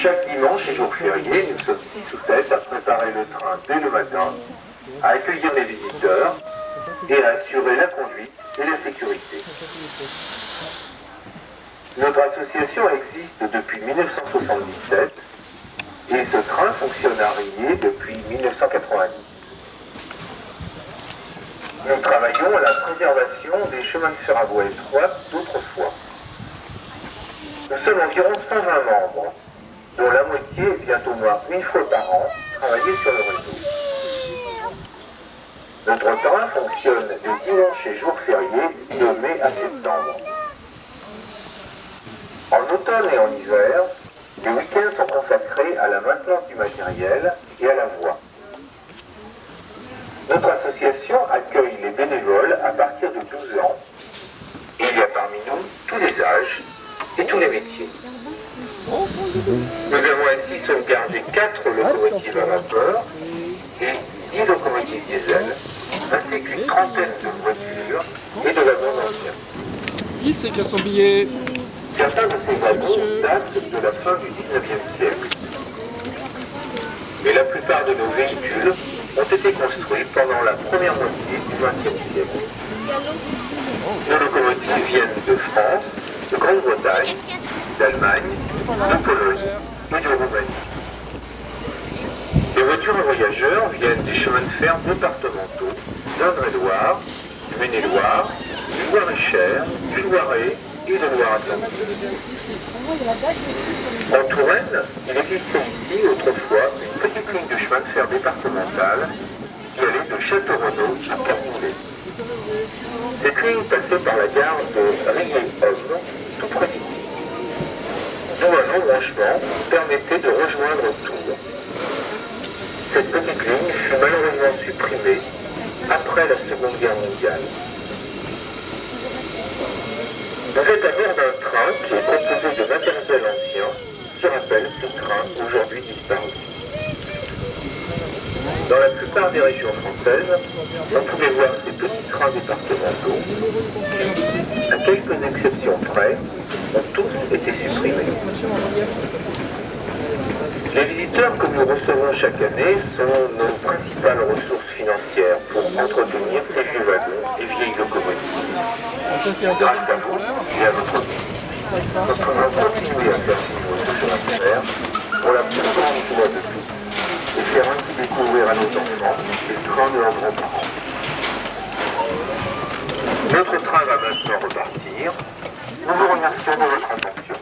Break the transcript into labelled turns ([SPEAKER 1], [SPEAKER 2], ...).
[SPEAKER 1] Chaque dimanche et jour férié, nous sommes 6 ou 7 à préparer le train dès le matin, à accueillir les visiteurs et à assurer la conduite et la sécurité. Notre association existe depuis 1977 et ce train fonctionne à Riez depuis 1990. Nous travaillons à la préservation des chemins de fer à voie étroite d'autrefois. Nous sommes environ 120 membres, dont la moitié vient au moins une fois par an travailler sur le réseau. Notre train fonctionne les dimanches et jours fériés de mai à septembre. En automne et en hiver, les week-ends sont consacrés à la maintenance du matériel et à la voie. Notre association accueille les bénévoles à partir de 12 ans. Et il y a parmi nous tous les âges et tous les métiers. Nous avons ainsi sauvegardé 4 locomotives à vapeur et 10 locomotives diesel, ainsi qu'une trentaine de voitures et de wagons anciens.
[SPEAKER 2] Qui c'est qui a son billet?
[SPEAKER 1] Certains de ces wagons datent de la fin du 19e siècle. Mais la plupart de nos véhicules ont été construits pendant la première moitié du XXe siècle. Nos locomotives viennent de France, de Grande-Bretagne, d'Allemagne, de Pologne et de Roumanie. Les voitures à voyageurs viennent des chemins de fer départementaux d'Indre-et-Loire, du Maine-et-Loire, du Loir-et-Cher, du Loiret et de Loire-Atlantique. En Touraine, il existait ici autrefois une petite ligne de chemin de fer départemental qui allait de Château-Renaud à Carmoulet. Cette ligne passait par la gare de Riez-Homme, tout près d'ici, d'où un embranchement permettait de rejoindre Tours. Cette petite ligne fut malheureusement supprimée après la Seconde Guerre mondiale. Vous êtes à bord d'un train qui est composé de matériel ancien qui rappelle ces trains aujourd'hui disparus. Dans la plupart des régions françaises, on pouvait voir ces petits trains départementaux qui, à quelques exceptions près, ont tous été supprimés. Les visiteurs que nous recevons chaque année sont nos principales ressources financières pour entretenir ces vieux wagons et vieilles locomotives. Grâce à vous et à votre vie, nous pouvons continuer à faire vivre ce chemin de fer pour la plus grande joie de tous et faire ainsi découvrir à nos enfants les trains de leurs grands-parents. Notre train va maintenant repartir. Nous vous remercions de votre attention.